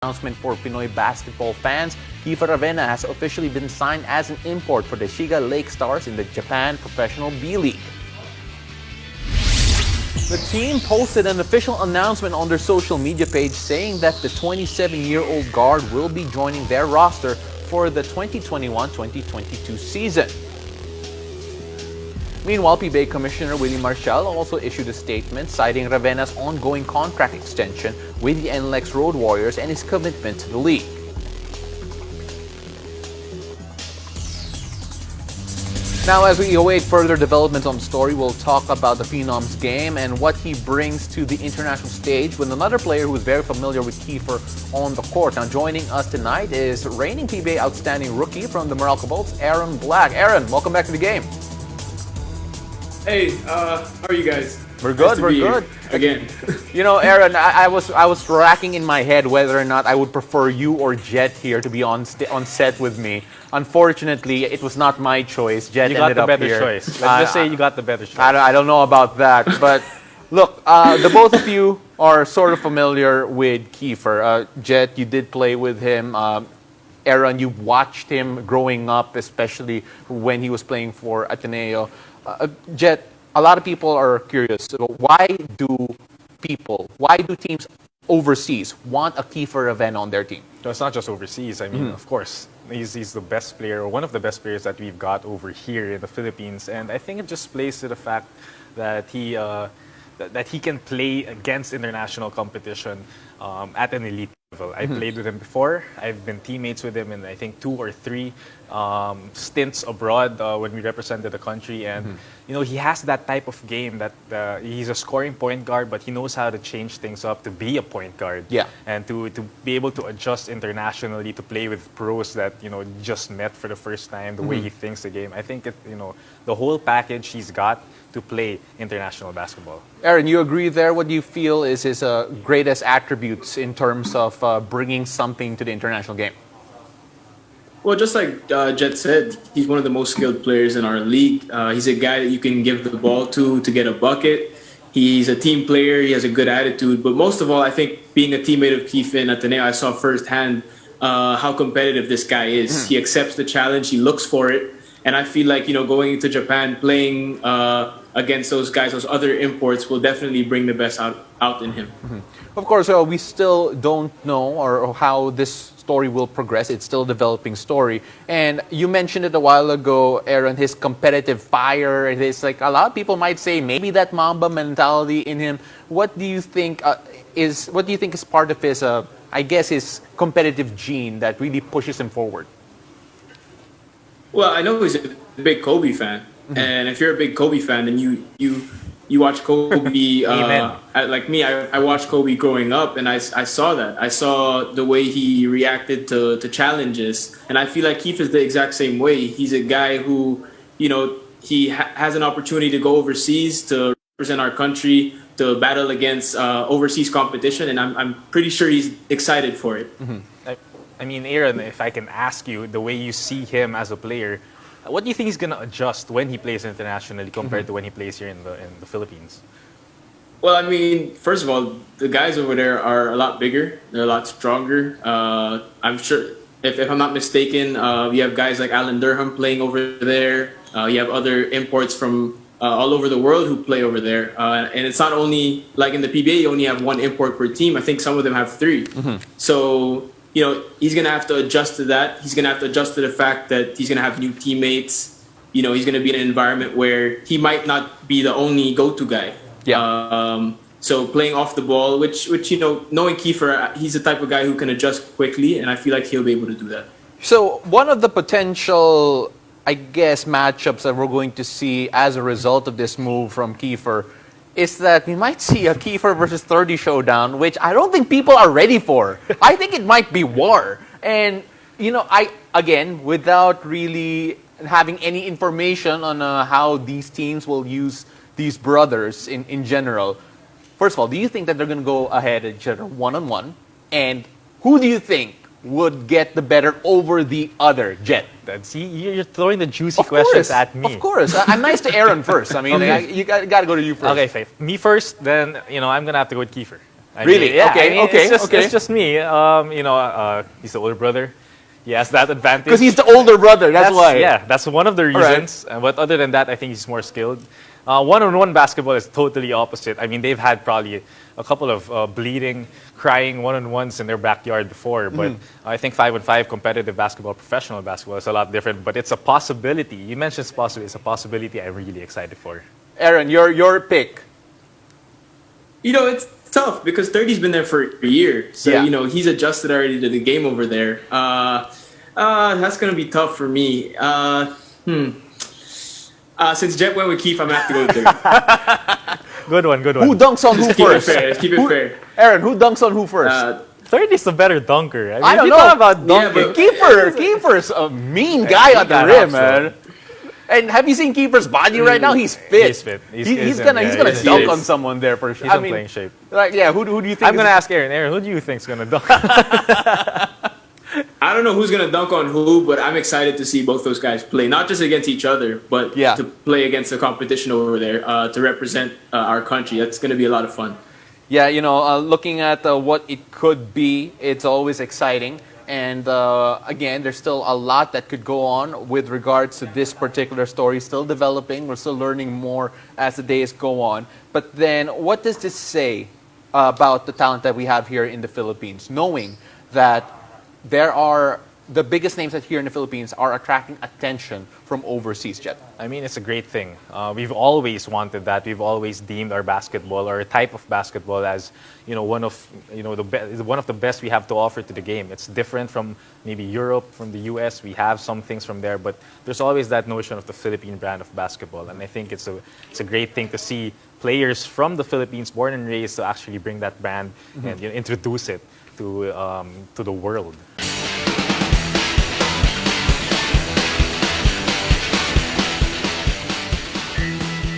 announcement for Pinoy basketball fans. Kiefer Ravena has officially been signed as an import for the Shiga Lakestars in the Japan Professional B.League. The team posted an official announcement on their social media page saying that the 27-year-old guard will be joining their roster for the 2021-2022 season. Meanwhile, PBA Commissioner Willie Marshall also issued a statement citing Ravena's ongoing contract extension with the NLEX Road Warriors and his commitment to the league. Now, as we await further developments on the story, we'll talk about the Phenom's game and what he brings to the international stage with another player who is very familiar with Kiefer on the court. Now, joining us tonight is reigning PBA Outstanding Rookie from the Meralco Bolts, Aaron Black. Aaron, welcome back to the game. Hey, how are you guys? We're good, nice we're good. Again. You know, Aaron, I was racking in my head whether or not I would prefer you or Jet here to be on set with me. Unfortunately, it was not my choice. Jet ended up here. You got the better choice. Let's just say you got the better choice. I don't know about that, but look, the both of you are sort of familiar with Kiefer. Jet, you did play with him. Aaron, you watched him growing up, especially when he was playing for Ateneo. Jet, a lot of people are curious. Why do teams overseas want a Kiefer Ravena on their team? No, it's not just overseas. I mean, of course, he's the best player, or one of the best players that we've got over here in the Philippines. And I think it just plays to the fact that he can play against international competition at an elite level. I played with him before. I've been teammates with him in, I think, 2 or 3 stints abroad when we represented the country. And, you know, he has that type of game that he's a scoring point guard, but he knows how to change things up to be a point guard. Yeah. And to be able to adjust internationally, to play with pros that, you know, just met for the first time, the way he thinks the game. I think, the whole package he's got to play international basketball. Aaron, you agree there? What do you feel is his greatest attributes in terms of bringing something to the international game? Well, just like Jet said, he's one of the most skilled players in our league. He's a guy that you can give the ball to get a bucket. He's a team player. He has a good attitude. But most of all, I think being a teammate of Kiefer in Ateneo, I saw firsthand how competitive this guy is. He accepts the challenge. He looks for it. And I feel like, going into Japan, playing against those guys, those other imports, will definitely bring the best out in him. Of course, we still don't know or how this story will progress. It's still a developing story. And you mentioned it a while ago, Aaron, his competitive fire. It's like a lot of people might say maybe that Mamba mentality in him. What do you think is part of his, his competitive gene that really pushes him forward? Well, I know he's a big Kobe fan, and if you're a big Kobe fan, then you watch Kobe. Like me, I watched Kobe growing up, and I saw that. I saw the way he reacted to challenges, and I feel like Kiefer's the exact same way. He's a guy who, he has an opportunity to go overseas to represent our country, to battle against overseas competition, and I'm pretty sure he's excited for it. I mean, Aaron, if I can ask you, the way you see him as a player, what do you think he's going to adjust when he plays internationally compared to when he plays here in the Philippines? Well, I mean, first of all, the guys over there are a lot bigger. They're a lot stronger. I'm sure, if I'm not mistaken, you have guys like Alan Durham playing over there. You have other imports from all over the world who play over there. And it's not only like in the PBA, you only have 1 import per team. I think some of them have 3. So, he's going to have to adjust to that. He's going to have to adjust to the fact that he's going to have new teammates. He's going to be in an environment where he might not be the only go-to guy. Yeah. So playing off the ball, which knowing Kiefer, he's the type of guy who can adjust quickly, and I feel like he'll be able to do that. So one of the potential, matchups that we're going to see as a result of this move from Kiefer is that we might see a Kiefer versus Thirdy showdown, which I don't think people are ready for. I think it might be war. And, without really having any information on how these teams will use these brothers in general, first of all, do you think that they're going to go ahead at each other one-on-one? And who do you think would get the better over the other, Jet? See, you're throwing the juicy questions at me. Of course. I'm nice to Aaron first. I mean, you got to go to you first. Okay, Faith. Me first, then, I'm going to have to go with Kiefer. I Really? mean, yeah, Okay, I mean, okay, it's just, okay. It's just me. He's the older brother. He has that advantage. Because he's the older brother, that's why. Yeah, that's one of the right. reasons. But other than that, I think he's more skilled. One-on-one basketball is totally opposite. I mean, they've had probably a couple of bleeding, crying one-on-ones in their backyard before. But I think 5-on-5 competitive basketball, professional basketball is a lot different. But it's a possibility. You mentioned possibility. It's a possibility I'm really excited for. Aaron, your pick. It's tough because 30's been there for a year. So, Yeah. He's adjusted already to the game over there. That's going to be tough for me. Since Jet went with Keith, I'm going to have to go with 30. Good one. Who dunks on who Let's keep it first? fair. Let's keep it fair. Aaron, who dunks on who first? 30's the better dunker. I mean, I don't if you know talk about Yeah, dunking. but- Kiefer's a mean guy he at the got rim, up, so- man. And have you seen Kiefer's body right now? He's fit. He's fit. He's gonna he's dunk in- on someone there for sure. He's in playing shape. Like, yeah, who do you think? I'm going to ask Aaron. Aaron, who do you think's going to dunk? I don't know who's going to dunk on who, but I'm excited to see both those guys play. Not just against each other, but Yeah. to play against the competition over there to represent our country. That's going to be a lot of fun. Yeah, looking at what it could be, it's always exciting. And again, there's still a lot that could go on with regards to this particular story. Still developing. We're still learning more as the days go on. But then, what does this say about the talent that we have here in the Philippines? Knowing that the biggest names that here in the Philippines are attracting attention from overseas, Jet. I mean, it's a great thing. We've always wanted that. We've always deemed our basketball or a type of basketball as, one of the best we have to offer to the game. It's different from maybe Europe, from the US. We have some things from there, but there's always that notion of the Philippine brand of basketball, and I think it's a great thing to see players from the Philippines, born and raised, to actually bring that brand and introduce it to the world.